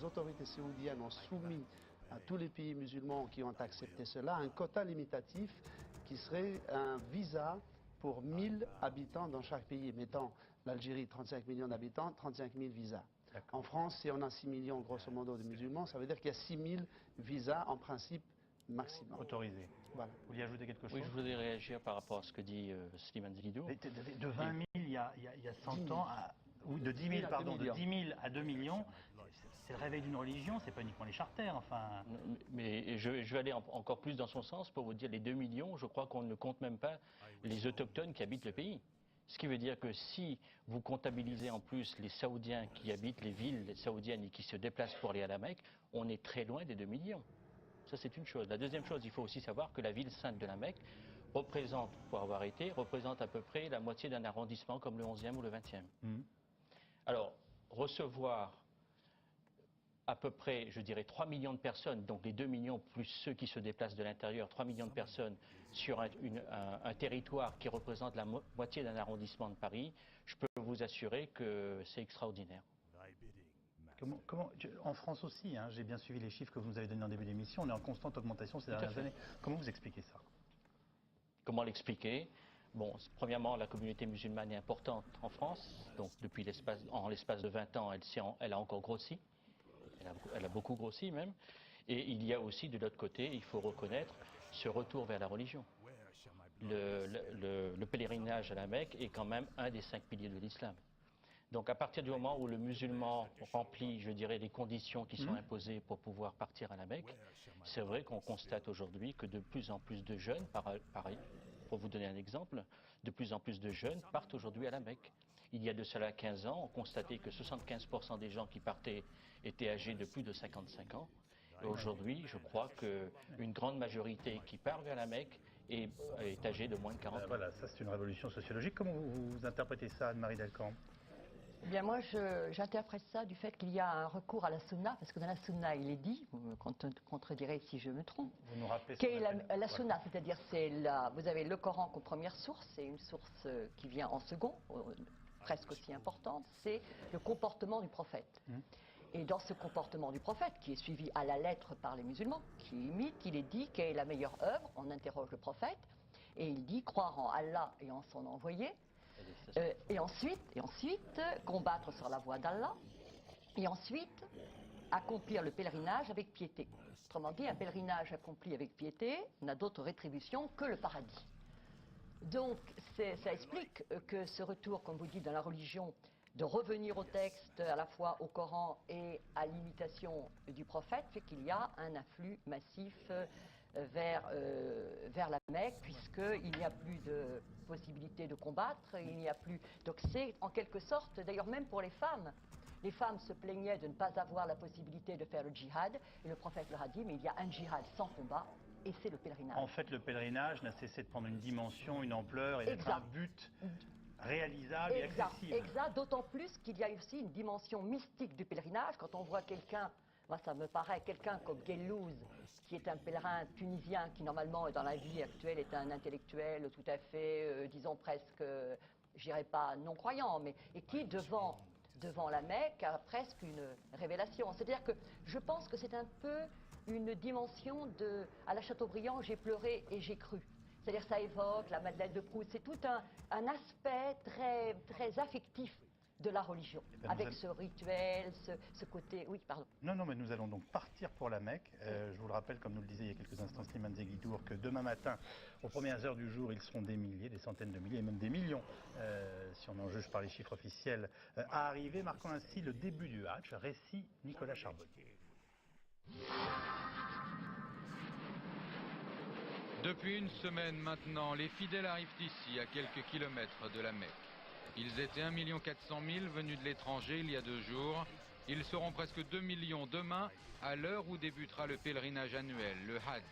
les autorités saoudiennes ont soumis à tous les pays musulmans qui ont accepté cela un quota limitatif qui serait un visa pour 1000 habitants dans chaque pays. Mettons l'Algérie, 35 millions d'habitants, 35 000 visas. En France, si on a 6 millions grosso modo de musulmans, ça veut dire qu'il y a 6 000 visas en principe maximum. Autorisés. Voilà. Vous vouliez ajouter quelque chose? Oui, je voudrais réagir par rapport à ce que dit Slimane Zguidou. De 20 000 il y a 100 ans à... Oui, de 10 000, pardon, de 10 000 à 2 millions, c'est le réveil d'une religion, c'est pas uniquement les charters, enfin... Mais je vais aller encore plus dans son sens pour vous dire les 2 millions, je crois qu'on ne compte même pas les autochtones qui habitent le pays. Ce qui veut dire que si vous comptabilisez en plus les Saoudiens qui habitent les villes saoudiennes et qui se déplacent pour aller à la Mecque, on est très loin des 2 millions. Ça, c'est une chose. La deuxième chose, il faut aussi savoir que la ville sainte de la Mecque représente à peu près la moitié d'un arrondissement comme le 11e ou le 20e. Alors, recevoir à peu près, je dirais, 3 millions de personnes, donc les 2 millions plus ceux qui se déplacent de l'intérieur, 3 millions de personnes sur un territoire qui représente la moitié d'un arrondissement de Paris, je peux vous assurer que c'est extraordinaire. En France aussi, hein, j'ai bien suivi les chiffres que vous nous avez donnés en début d'émission, on est en constante augmentation ces dernières années. Comment vous expliquez ça? Comment l'expliquer? Bon, premièrement, la communauté musulmane est importante en France, donc depuis l'espace de 20 ans, elle a encore grossi, elle a beaucoup grossi même, et il y a aussi de l'autre côté, il faut reconnaître, ce retour vers la religion. Le pèlerinage à la Mecque est quand même un des 5 piliers de l'islam. Donc à partir du moment où le musulman remplit, je dirais, les conditions qui sont imposées pour pouvoir partir à la Mecque, c'est vrai qu'on constate aujourd'hui que de plus en plus de jeunes, pareil, pour vous donner un exemple, de plus en plus de jeunes partent aujourd'hui à la Mecque. Il y a de cela 15 ans, on constatait que 75% des gens qui partaient étaient âgés de plus de 55 ans. Et aujourd'hui, je crois qu'une grande majorité qui part vers la Mecque est âgée de moins de 40 ans. Voilà, ça c'est une révolution sociologique. Comment vous interprétez ça, Anne-Marie Delcamp? Eh bien, moi, j'interprète ça du fait qu'il y a un recours à la sunna, parce que dans la sunna, il est dit, vous me contredirez si je me trompe, vous nous rappelez la sunna, c'est-à-dire vous avez le Coran comme première source, c'est une source qui vient en second, presque aussi importante, c'est le comportement du prophète. Et dans ce comportement du prophète, qui est suivi à la lettre par les musulmans, qui imite, il est dit quelle est la meilleure œuvre, on interroge le prophète, et il dit croire en Allah et en son envoyé, et ensuite, combattre sur la voie d'Allah, et ensuite, accomplir le pèlerinage avec piété. Autrement dit, un pèlerinage accompli avec piété n'a d'autre rétribution que le paradis. Donc, ça explique que ce retour, comme vous dites, dans la religion, de revenir au texte, à la fois au Coran et à l'imitation du prophète, fait qu'il y a un afflux massif vers la Mecque, puisqu'il n'y a plus de possibilité de combattre, il n'y a plus... Donc c'est en quelque sorte, d'ailleurs même pour les femmes se plaignaient de ne pas avoir la possibilité de faire le djihad, et le prophète leur a dit, mais il y a un djihad sans combat, et c'est le pèlerinage. En fait, le pèlerinage n'a cessé de prendre une dimension, une ampleur, et d'être un but réalisable et accessible. Exact, d'autant plus qu'il y a aussi une dimension mystique du pèlerinage, quand on voit quelqu'un... Moi, ça me paraît quelqu'un comme Gellouz, qui est un pèlerin tunisien, qui normalement, dans la vie actuelle, est un intellectuel tout à fait, disons presque, je dirais pas non-croyant, mais et qui, devant la Mecque, a presque une révélation. C'est-à-dire que je pense que c'est un peu une dimension de... À la Chateaubriand, j'ai pleuré et j'ai cru. C'est-à-dire ça évoque la Madeleine de Proust, c'est tout un aspect très, très affectif de la religion, avec ce rituel, ce côté... Oui, pardon. Non, mais nous allons donc partir pour la Mecque. Je vous le rappelle, comme nous le disait il y a quelques instants Slimane Zguidou, que demain matin, aux premières heures du jour, ils seront des milliers, des centaines de milliers, et même des millions, si on en juge par les chiffres officiels, à arriver, marquant ainsi le début du Hadj. Récit Nicolas Charbonnier. Depuis une semaine maintenant, les fidèles arrivent ici, à quelques kilomètres de la Mecque. Ils étaient 1 400 000 venus de l'étranger il y a 2 jours. Ils seront presque 2 millions demain, à l'heure où débutera le pèlerinage annuel, le Hajj.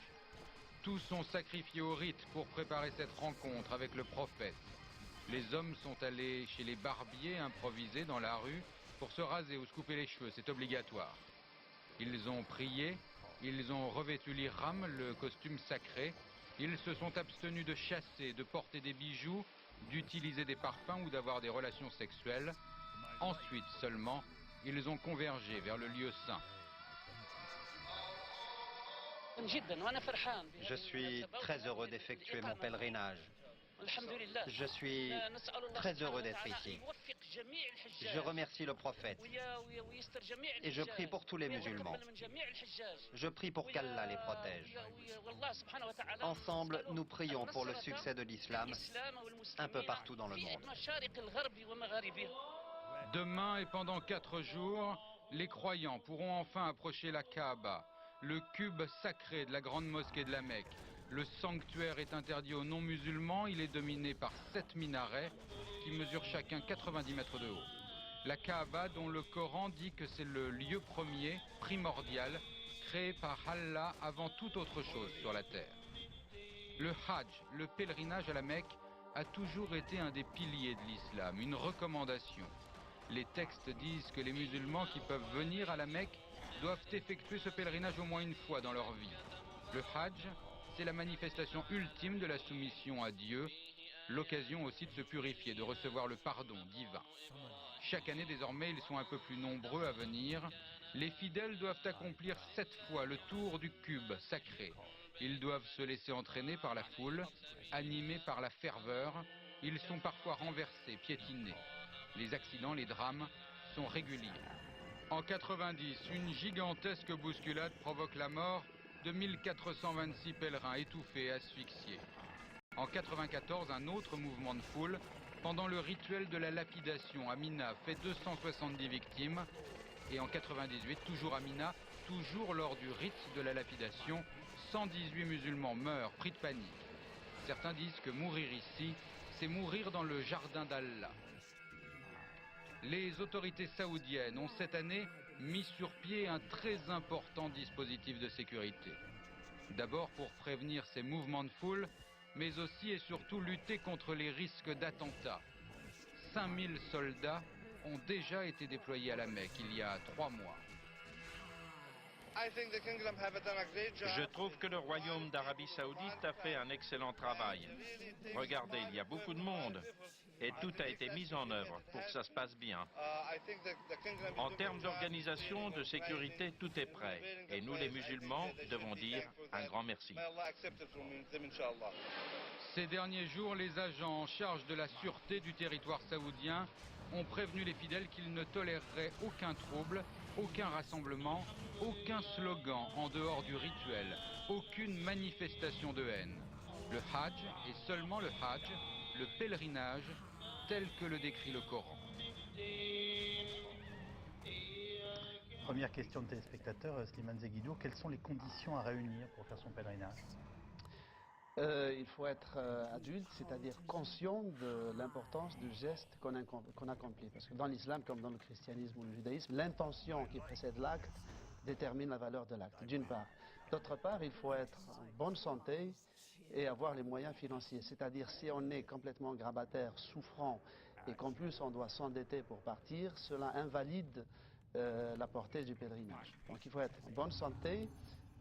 Tous sont sacrifiés au rite pour préparer cette rencontre avec le prophète. Les hommes sont allés chez les barbiers improvisés dans la rue pour se raser ou se couper les cheveux, c'est obligatoire. Ils ont prié, ils ont revêtu l'ihram, le costume sacré. Ils se sont abstenus de chasser, de porter des bijoux, d'utiliser des parfums ou d'avoir des relations sexuelles. Ensuite seulement, ils ont convergé vers le lieu saint. Je suis très heureux d'effectuer mon pèlerinage. Je suis très heureux d'être ici. Je remercie le prophète et je prie pour tous les musulmans. Je prie pour qu'Allah les protège. Ensemble, nous prions pour le succès de l'islam un peu partout dans le monde. Demain et pendant 4 jours, les croyants pourront enfin approcher la Kaaba, le cube sacré de la grande mosquée de la Mecque. Le sanctuaire est interdit aux non-musulmans, il est dominé par 7 minarets qui mesurent chacun 90 mètres de haut. La Kaaba, dont le Coran dit que c'est le lieu premier, primordial, créé par Allah avant toute autre chose sur la terre. Le Hajj, le pèlerinage à la Mecque, a toujours été un des piliers de l'islam, une recommandation. Les textes disent que les musulmans qui peuvent venir à la Mecque doivent effectuer ce pèlerinage au moins une fois dans leur vie. Le Hajj, c'est la manifestation ultime de la soumission à Dieu, l'occasion aussi de se purifier, de recevoir le pardon divin. Chaque année désormais, ils sont un peu plus nombreux à venir. Les fidèles doivent accomplir 7 fois le tour du cube sacré. Ils doivent se laisser entraîner par la foule, animés par la ferveur. Ils sont parfois renversés, piétinés. Les accidents, les drames sont réguliers. En 90, une gigantesque bousculade provoque la mort de 1426 pèlerins étouffés et asphyxiés. En 94, un autre mouvement de foule, pendant le rituel de la lapidation à Mina, fait 270 victimes. Et en 98, toujours à Mina, toujours lors du rite de la lapidation, 118 musulmans meurent, pris de panique. Certains disent que mourir ici, c'est mourir dans le jardin d'Allah. Les autorités saoudiennes ont cette année mis sur pied un très important dispositif de sécurité. D'abord pour prévenir ces mouvements de foule, mais aussi et surtout lutter contre les risques d'attentats. 5000 soldats ont déjà été déployés à la Mecque il y a 3 mois. Je trouve que le royaume d'Arabie Saoudite a fait un excellent travail. Regardez, il y a beaucoup de monde et tout a été mis en œuvre pour que ça se passe bien. En termes d'organisation, de sécurité, tout est prêt. Et nous, les musulmans, devons dire un grand merci. Ces derniers jours, les agents en charge de la sûreté du territoire saoudien ont prévenu les fidèles qu'ils ne toléreraient aucun trouble, aucun rassemblement, aucun slogan en dehors du rituel, aucune manifestation de haine. Le Hajj est seulement le Hajj, le pèlerinage, tel que le décrit le Coran. Première question de téléspectateur, Slimane Zeguidour, quelles sont les conditions à réunir pour faire son pèlerinage? Il faut être adulte, c'est-à-dire conscient de l'importance du geste qu'on accomplit. Parce que dans l'islam, comme dans le christianisme ou le judaïsme, l'intention qui précède l'acte détermine la valeur de l'acte, d'une part. D'autre part, il faut être en bonne santé et avoir les moyens financiers. C'est-à-dire, si on est complètement grabataire, souffrant, et qu'en plus on doit s'endetter pour partir, cela invalide la portée du pèlerinage. Donc il faut être en bonne santé,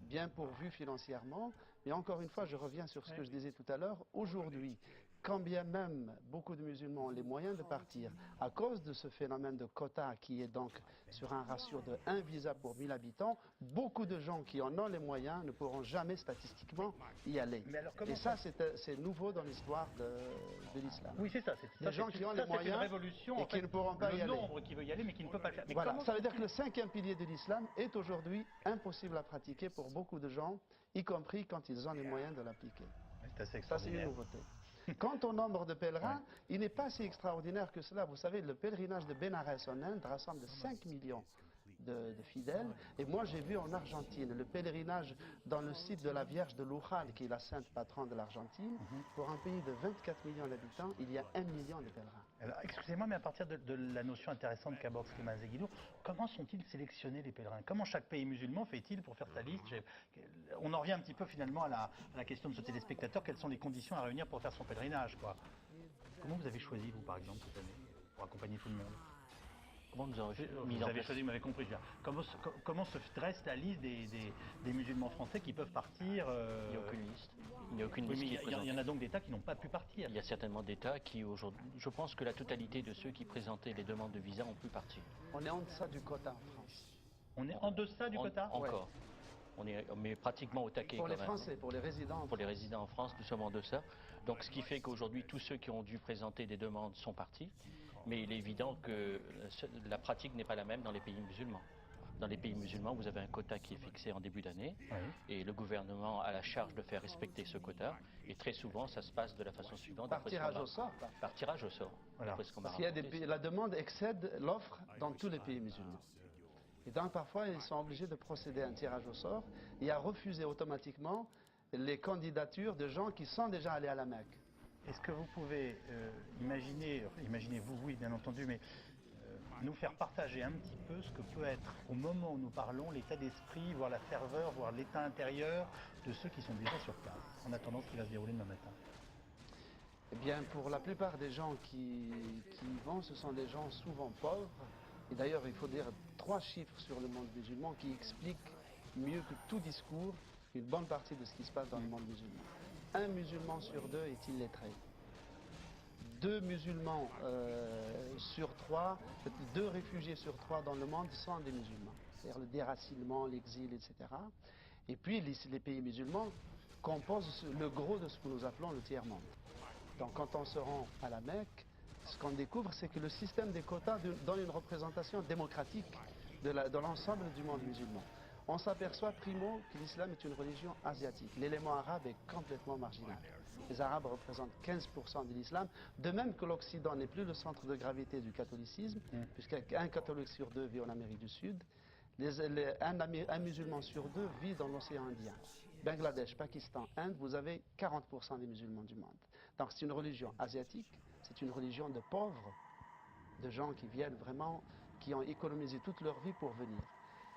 bien pourvu financièrement. Et encore une fois, je reviens sur ce que je disais tout à l'heure. Aujourd'hui, quand bien même beaucoup de musulmans ont les moyens de partir, à cause de ce phénomène de quota qui est donc sur un ratio de 1 visa pour 1000 habitants, beaucoup de gens qui en ont les moyens ne pourront jamais statistiquement y aller. Et ça, c'est nouveau dans l'histoire de l'islam. Oui, c'est ça. Des gens qui ont les moyens et qui ne pourront pas y aller. Le nombre qui veut y aller, mais qui ne peut pas le faire. Mais voilà, ça veut dire que le 5e pilier de l'islam est aujourd'hui impossible à pratiquer pour beaucoup de gens, y compris quand ils ont les moyens de l'appliquer. Ça, c'est une nouveauté. Quant au nombre de pèlerins, il n'est pas si extraordinaire que cela. Vous savez, le pèlerinage de Bénarès en Inde rassemble 5 millions de fidèles. Et moi, j'ai vu en Argentine le pèlerinage dans le site de la Vierge de Luján, qui est la sainte patronne de l'Argentine. Pour un pays de 24 millions d'habitants, il y a 1 million de pèlerins. Alors, excusez-moi, mais à partir de la notion intéressante qu'aborde Slimane Zeguidour, comment sont-ils sélectionnés les pèlerins? Comment chaque pays musulman fait-il pour faire sa liste? On en revient un petit peu finalement à la question de ce téléspectateur, quelles sont les conditions à réunir pour faire son pèlerinage, quoi. Comment vous avez choisi, vous, par exemple, cette année, pour accompagner tout le monde? Comment nous avons Vous avez choisi, vous m'avez compris. Comment se dresse la liste des musulmans français qui peuvent partir Il n'y a aucune liste. Il n'y a aucune liste. Il y en a donc d'États qui n'ont pas pu partir. Il y a certainement d'États qui aujourd'hui, je pense que la totalité de ceux qui présentaient les demandes de visa ont pu partir. On est en deçà du quota en France. On est en deçà du quota? Encore. On est pratiquement au taquet. Pour les quand même. Français, pour les résidents. Pour les résidents en France, nous sommes en deçà. Donc ce qui fait qu'aujourd'hui, tous ceux qui ont dû présenter des demandes sont partis. Mais il est évident que la pratique n'est pas la même dans les pays musulmans. Dans les pays musulmans, vous avez un quota qui est fixé en début d'année et le gouvernement a la charge de faire respecter ce quota. Et très souvent, ça se passe de la façon suivante. Par tirage au sort. Par tirage au sort. Voilà. Parce qu'il y a la demande excède l'offre dans tous les pays musulmans. Et donc parfois, ils sont obligés de procéder à un tirage au sort et à refuser automatiquement les candidatures de gens qui sont déjà allés à la Mecque. Est-ce que vous pouvez imaginez-vous, oui, bien entendu, mais nous faire partager un petit peu ce que peut être, au moment où nous parlons, l'état d'esprit, voire la ferveur, voire l'état intérieur de ceux qui sont déjà sur place, en attendant ce qui va se dérouler demain matin? Eh bien, pour la plupart des gens qui y vont, ce sont des gens souvent pauvres. Et d'ailleurs, il faut dire 3 chiffres sur le monde musulman qui expliquent mieux que tout discours une bonne partie de ce qui se passe dans le monde musulman. 1 musulman sur 2 est illettré. 2 musulmans sur 3, 2 réfugiés sur 3 dans le monde sont des musulmans. C'est-à-dire le déracinement, l'exil, etc. Et puis les pays musulmans composent le gros de ce que nous appelons le tiers-monde. Donc quand on se rend à la Mecque, ce qu'on découvre, c'est que le système des quotas donne une représentation démocratique de l'ensemble du monde musulman. On s'aperçoit, primo, que l'islam est une religion asiatique. L'élément arabe est complètement marginal. Les Arabes représentent 15% de l'islam, de même que l'Occident n'est plus le centre de gravité du catholicisme, puisqu'un catholique sur 2 vit en Amérique du Sud. Un musulman sur 2 vit dans l'océan Indien. Bangladesh, Pakistan, Inde, vous avez 40% des musulmans du monde. Donc c'est une religion asiatique, c'est une religion de pauvres, de gens qui viennent vraiment, qui ont économisé toute leur vie pour venir.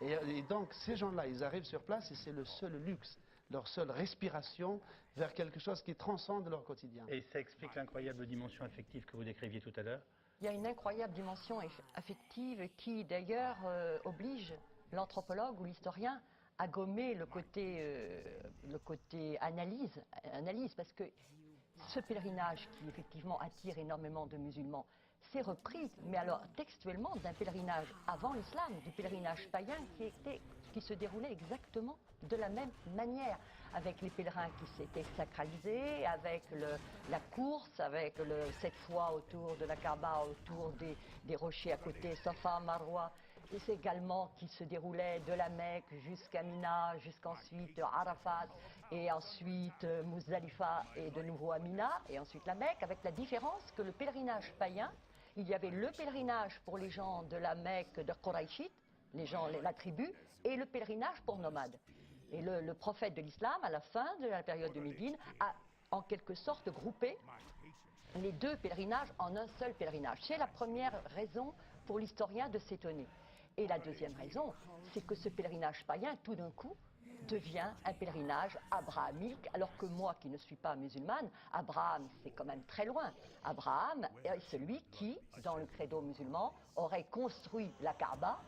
Et donc ces gens-là, ils arrivent sur place et c'est le seul luxe, leur seule respiration vers quelque chose qui transcende leur quotidien. Et ça explique l'incroyable dimension affective que vous décriviez tout à l'heure? Il y a une incroyable dimension affective qui d'ailleurs oblige l'anthropologue ou l'historien à gommer le côté analyse, parce que ce pèlerinage qui effectivement attire énormément de musulmans, c'est repris, mais alors textuellement, d'un pèlerinage avant l'islam, du pèlerinage païen qui se déroulait exactement de la même manière, avec les pèlerins qui s'étaient sacralisés, avec la course, avec cette fois autour de la Kaaba, autour des rochers à côté, Safa, Marwa, et c'est également qui se déroulait de la Mecque jusqu'à Mina, jusqu'ensuite Arafat, et ensuite Muzdalifa, et de nouveau à Mina, et ensuite la Mecque, avec la différence que le pèlerinage païen, il y avait le pèlerinage pour les gens de la Mecque de Quraïchite, la tribu, et le pèlerinage pour nomades. Et le prophète de l'islam, à la fin de la période de Médine, a en quelque sorte groupé les 2 pèlerinages en un seul pèlerinage. C'est la première raison pour l'historien de s'étonner. Et la deuxième raison, c'est que ce pèlerinage païen, tout d'un coup, devient un pèlerinage abrahamique, alors que moi, qui ne suis pas musulmane, Abraham, c'est quand même très loin. Abraham est celui qui, dans le credo musulman, aurait construit la Kaaba,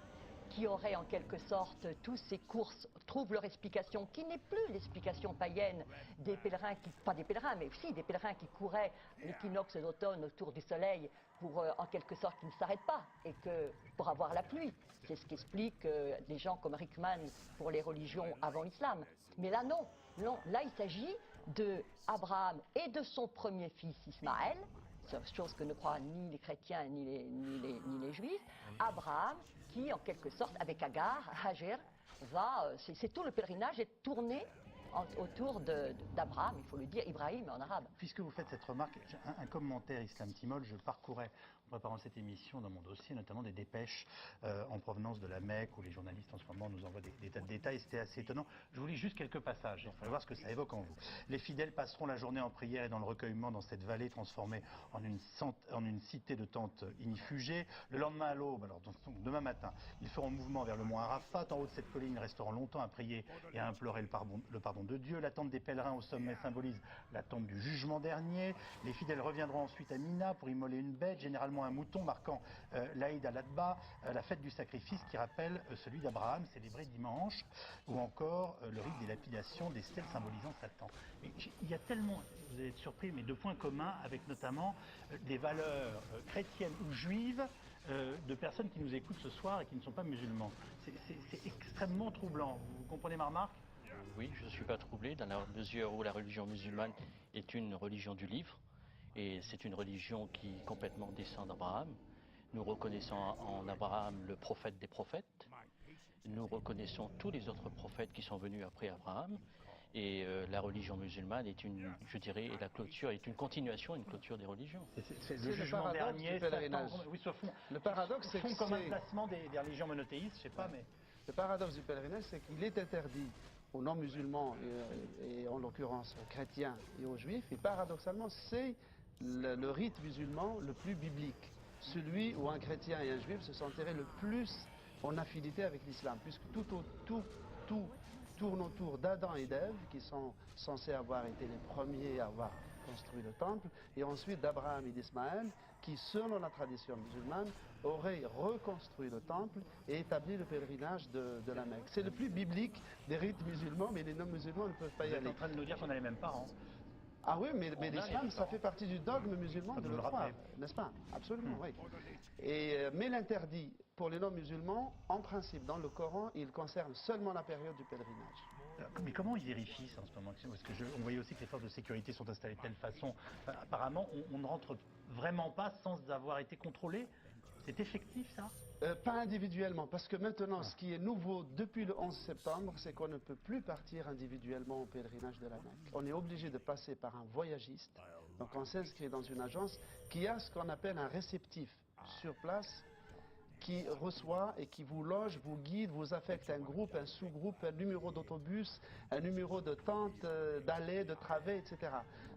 qui aurait en quelque sorte, tous ces courses trouvent leur explication, qui n'est plus l'explication païenne des pèlerins, pas des pèlerins, mais aussi des pèlerins qui couraient l'équinoxe d'automne autour du soleil pour, en quelque sorte, qui ne s'arrêtent pas, et que pour avoir la pluie. C'est ce qu'expliquent des gens comme Rickman pour les religions avant l'islam. Mais là, non. Là, il s'agit d'Abraham et de son premier fils Ismaël, chose que ne croient ni les chrétiens ni les juifs. Abraham qui, en quelque sorte, avec Agar, Hajar, c'est tout le pèlerinage est tourné autour d'Abraham, il faut le dire, Ibrahim en arabe. Puisque vous faites cette remarque, un commentaire Islam Timol, je parcourais en préparant cette émission dans mon dossier, notamment des dépêches en provenance de la Mecque, où les journalistes en ce moment nous envoient des tas de détails, c'était assez étonnant. Je vous lis juste quelques passages, on va voir ce que ça évoque en vous. Les fidèles passeront la journée en prière et dans le recueillement dans cette vallée transformée en une cité de tentes inifugées. Le lendemain à l'aube, alors donc, demain matin, ils feront mouvement vers le mont Arafat. En haut de cette colline, ils resteront longtemps à prier et à implorer le pardon de Dieu. La tente des pèlerins au sommet symbolise la tente du jugement dernier. Les fidèles reviendront ensuite à Mina pour immoler une bête, généralement un mouton, marquant l'Aïd al-Adha, la fête du sacrifice qui rappelle celui d'Abraham, célébré dimanche, ou encore le rite des lapidations des stèles symbolisant Satan. Mais il y a tellement, vous allez être surpris, mais de points communs avec notamment des valeurs chrétiennes ou juives de personnes qui nous écoutent ce soir et qui ne sont pas musulmans. C'est extrêmement troublant. Vous comprenez ma remarque? Oui, je ne suis pas troublé dans la mesure où la religion musulmane est une religion du livre et c'est une religion qui complètement descend d'Abraham. Nous reconnaissons en Abraham le prophète des prophètes. Nous reconnaissons tous les autres prophètes qui sont venus après Abraham. Et la religion musulmane est je dirais, la clôture est une continuation, une clôture des religions. C'est le jugement dernier. Oui, le paradoxe, c'est comme un placement des religions monothéistes, je sais pas, mais... Le paradoxe du pèlerinage, c'est qu'il est interdit aux non-musulmans, et en l'occurrence aux chrétiens et aux juifs, et paradoxalement, c'est le rite musulman le plus biblique. Celui où un chrétien et un juif se sentiraient le plus en affinité avec l'islam, puisque tout tourne autour d'Adam et d'Ève, qui sont censés avoir été les premiers à avoir construit le temple, et ensuite d'Abraham et d'Ismaël, qui, selon la tradition musulmane, auraient reconstruit le temple et établi le pèlerinage de la Mecque. C'est le plus biblique des rites musulmans, mais les non-musulmans ne peuvent pas y aller. Vous êtes en train de nous dire qu'on a les mêmes parents. Ah oui, mais l'islam, ça fait partie du dogme musulman de le croire, n'est-ce pas? Absolument, oui. Mais l'interdit pour les non-musulmans, en principe, dans le Coran, il concerne seulement la période du pèlerinage. Mais comment ils vérifient ça en ce moment? Parce que on voyait aussi que les forces de sécurité sont installées de telle façon. Enfin, apparemment, on ne rentre vraiment pas sans avoir été contrôlé. C'est effectif, ça? Pas individuellement, parce que maintenant, ce qui est nouveau depuis le 11 septembre, c'est qu'on ne peut plus partir individuellement au pèlerinage de la Mecque. On est obligé de passer par un voyagiste. Donc on s'inscrit dans une agence qui a ce qu'on appelle un réceptif sur place, qui reçoit et qui vous loge, vous guide, vous affecte un groupe, un sous-groupe, un numéro d'autobus, un numéro de tente, d'allée, de travée, etc.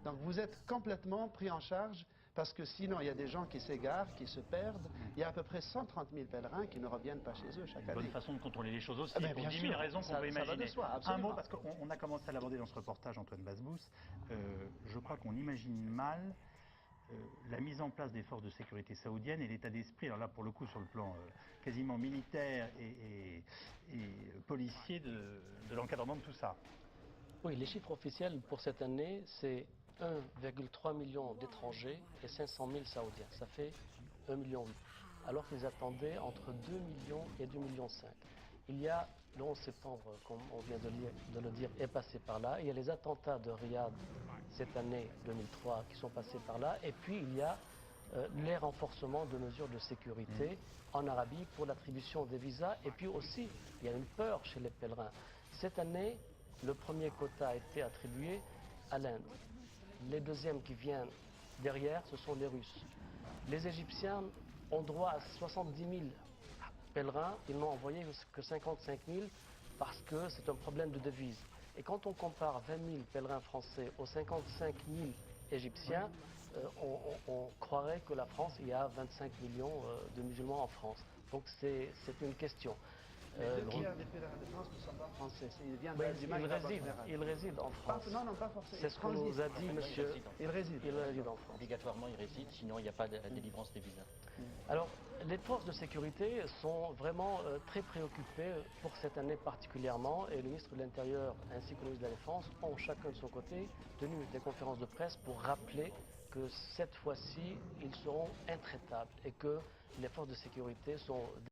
Donc vous êtes complètement pris en charge, parce que sinon il y a des gens qui s'égarent, qui se perdent. Il y a à peu près 130 000 pèlerins qui ne reviennent pas chez eux chaque année. Bonne façon de contrôler les choses aussi, Ah ben, pour 10 000 raisons qu'on peut imaginer. Ça va de soi, un mot, parce qu'on a commencé à l'aborder dans ce reportage, Antoine Basbous. Je crois qu'on imagine mal la mise en place des forces de sécurité saoudiennes et l'état d'esprit, alors là pour le coup sur le plan quasiment militaire et policier de l'encadrement de tout ça. Oui, les chiffres officiels pour cette année, c'est 1,3 million d'étrangers et 500 000 saoudiens. Ça fait 1,8 million. Alors qu'ils attendaient entre 2 millions et 2,5 millions. Il y a le 11 septembre, comme on vient de le dire, est passé par là. Il y a les attentats de Riyad cette année 2003 qui sont passés par là. Et puis il y a les renforcements de mesures de sécurité en Arabie pour l'attribution des visas. Et puis aussi, il y a une peur chez les pèlerins. Cette année, le premier quota a été attribué à l'Inde. Les deuxièmes qui viennent derrière, ce sont les Russes. Les Égyptiens ont droit à 70 000 pèlerins. Ils n'ont envoyé que 55 000 parce que c'est un problème de devise. Et quand on compare 20 000 pèlerins français aux 55 000 Égyptiens, on croirait que la France, il y a 25 millions de musulmans en France. Donc c'est une question. Les tiers des pèlerins de France ne sont pas français. Ils résident en France. Non, pas forcément. C'est ce qu'on nous a dit, monsieur. Ils résident en France. Obligatoirement, ils résident, sinon il n'y a pas de délivrance des visas. Alors, les forces de sécurité sont vraiment très préoccupées pour cette année particulièrement, et le ministre de l'Intérieur ainsi que le ministre de la Défense ont chacun de son côté tenu des conférences de presse pour rappeler que cette fois-ci, ils seront intraitables et que les forces de sécurité sont